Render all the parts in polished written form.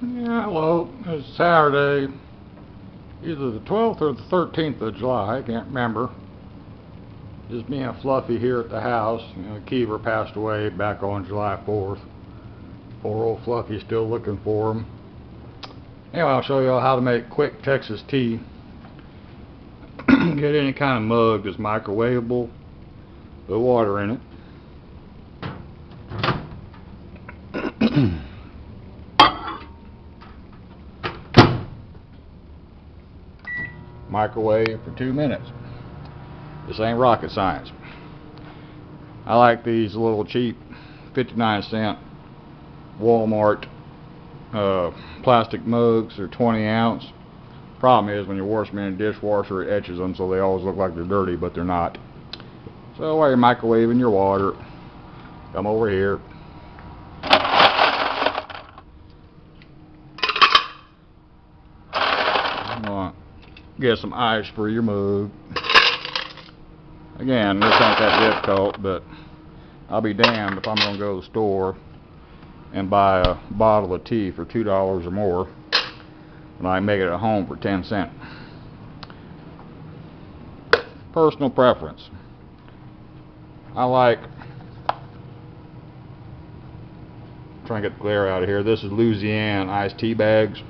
Yeah, well, it's Saturday, either the 12th or the 13th of July, I can't remember. Just me and Fluffy here at the house. You know, Keever passed away back on July 4th. Poor old Fluffy's still looking for him. Anyway, I'll show you all how to make quick Texas tea. Get any kind of mug that's microwavable, put water in it. Microwave for 2 minutes. This ain't rocket science. I like these little cheap 59-cent Walmart plastic mugs. They're 20 ounce. Problem is when you wash them in a dishwasher, it etches them, so they always look like they're dirty, but they're not. So while you're microwaving your water, come over here. Get some ice for your mug. Again, this ain't that difficult, but I'll be damned if I'm going to go to the store and buy a bottle of tea for $2 or more when I can make it at home for 10 cents. Personal preference. I like, trying to get the glare out of here, this is Louisiana iced tea bags.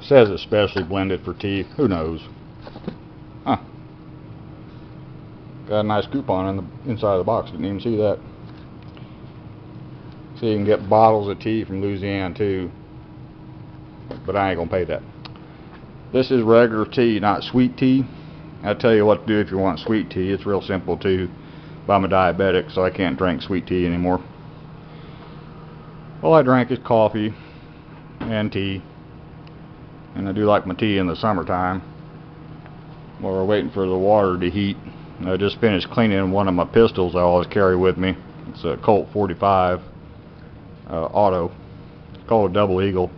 Says it's specially blended for tea. Who knows? Huh. Got a nice coupon in the inside of the box. Didn't even see that. So you can get bottles of tea from Louisiana too. But I ain't gonna pay that. This is regular tea, not sweet tea. I'll tell you what to do if you want sweet tea. It's real simple too. But I'm a diabetic, so I can't drink sweet tea anymore. All I drink is coffee and tea. And I do like my tea in the summertime while we're waiting for the water to heat. I just finished cleaning one of my pistols I always carry with me. It's a Colt 45 auto. It's called a Double Eagle.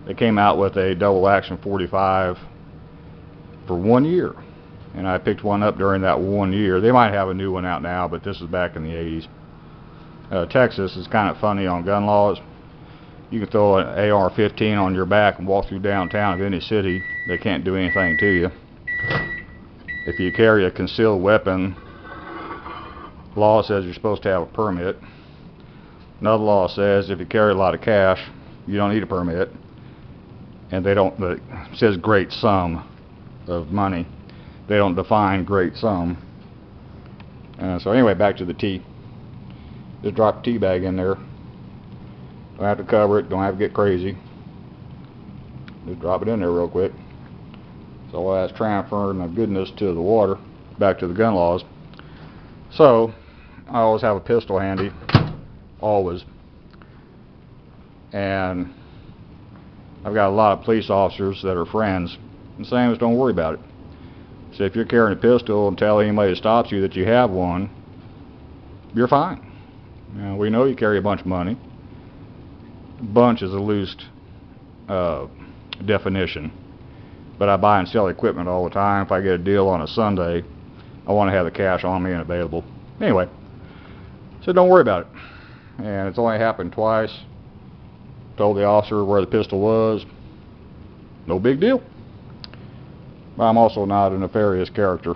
They came out with a double action 45 for 1 year, and I picked one up during that 1 year. They might have a new one out now, but this is back in the 80s. Texas is kind of funny on gun laws. You can throw an AR-15 on your back and walk through downtown of any city. They can't do anything to you. If you carry a concealed weapon, law says you're supposed to have a permit. Another law says if you carry a lot of cash, you don't need a permit. And they don't, it says great sum of money. They don't define great sum. So anyway, back to the tea. Just drop a tea bag in there. Don't have to cover it, don't have to get crazy. Just drop it in there real quick. So that's transferring the goodness to the water, back to the gun laws. So, I always have a pistol handy, always. And I've got a lot of police officers that are friends, and saying is don't worry about it. So if you're carrying a pistol and tell anybody that stops you that you have one, you're fine. Now, we know you carry a bunch of money. Bunch is a loose definition, but I buy and sell equipment all the time. If I get a deal on a Sunday, I want to have the cash on me and available. Anyway, so don't worry about it. And it's only happened twice. Told the officer where the pistol was. No big deal. But I'm also not a nefarious character,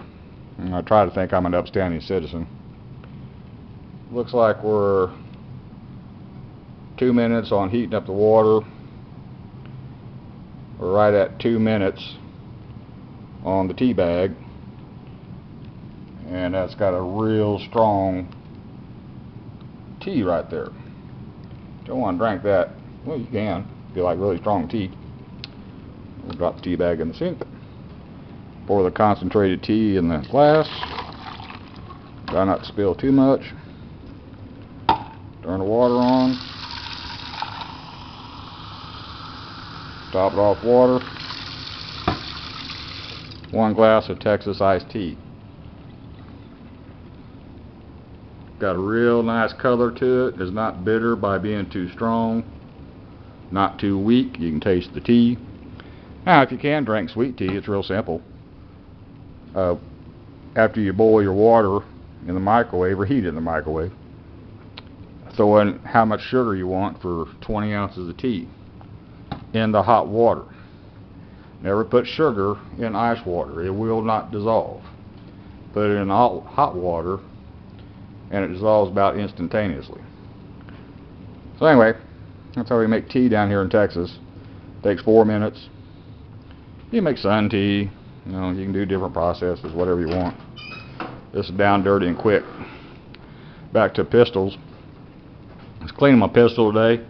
and I try to think I'm an upstanding citizen. Looks like we're 2 minutes on heating up the water. We're right at 2 minutes on the tea bag, and that's got a real strong tea right there. Don't want to drink that. Well, you can if you like really strong tea. We'll drop the tea bag in the sink. Pour the concentrated tea in the glass. Try not to spill too much. Turn the water on. Top it off water. 1 glass of Texas iced tea. Got a real nice color to it. It's not bitter by being too strong. Not too weak. You can taste the tea. Now, if you can drink sweet tea, it's real simple. After you boil your water in the microwave or heat it in the microwave, throw in how much sugar you want for 20 ounces of tea in the hot water. Never put sugar in ice water. It will not dissolve. Put it in hot water and it dissolves about instantaneously. So anyway, that's how we make tea down here in Texas. Takes 4 minutes. You can make sun tea. You know, you can do different processes, whatever you want. This is down dirty and quick. Back to pistols. I was cleaning my pistol today.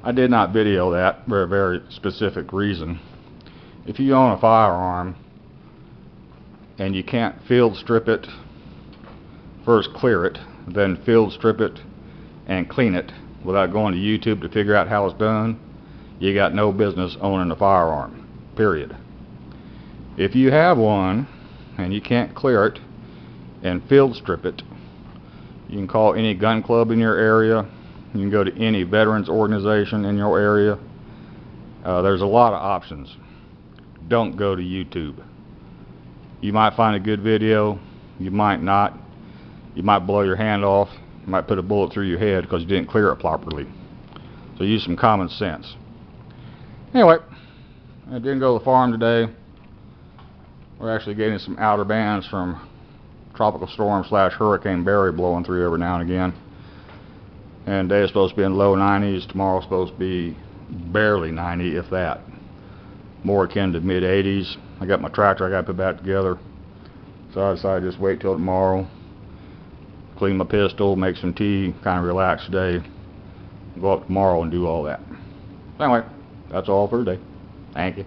I did not video that for a very specific reason. If you own a firearm and you can't field strip it, first clear it, then field strip it and clean it without going to YouTube to figure out how it's done, you got no business owning a firearm, period. If you have one and you can't clear it and field strip it, you can call any gun club in your area. You can go to any veterans organization in your area. There's a lot of options. Don't go to YouTube. You might find a good video, you might not. You might blow your hand off, you might put a bullet through your head because you didn't clear it properly. So use some common sense. Anyway, I didn't go to the farm today. We're actually getting some outer bands from tropical storm / Hurricane Barry blowing through every now and again. And today is supposed to be in low 90s. Tomorrow's supposed to be barely 90, if that. More akin to mid 80s. I got my tractor I got to put back together. So I decided to just wait till tomorrow. Clean my pistol, make some tea, kind of relax today. Go up tomorrow and do all that. Anyway, that's all for today. Thank you.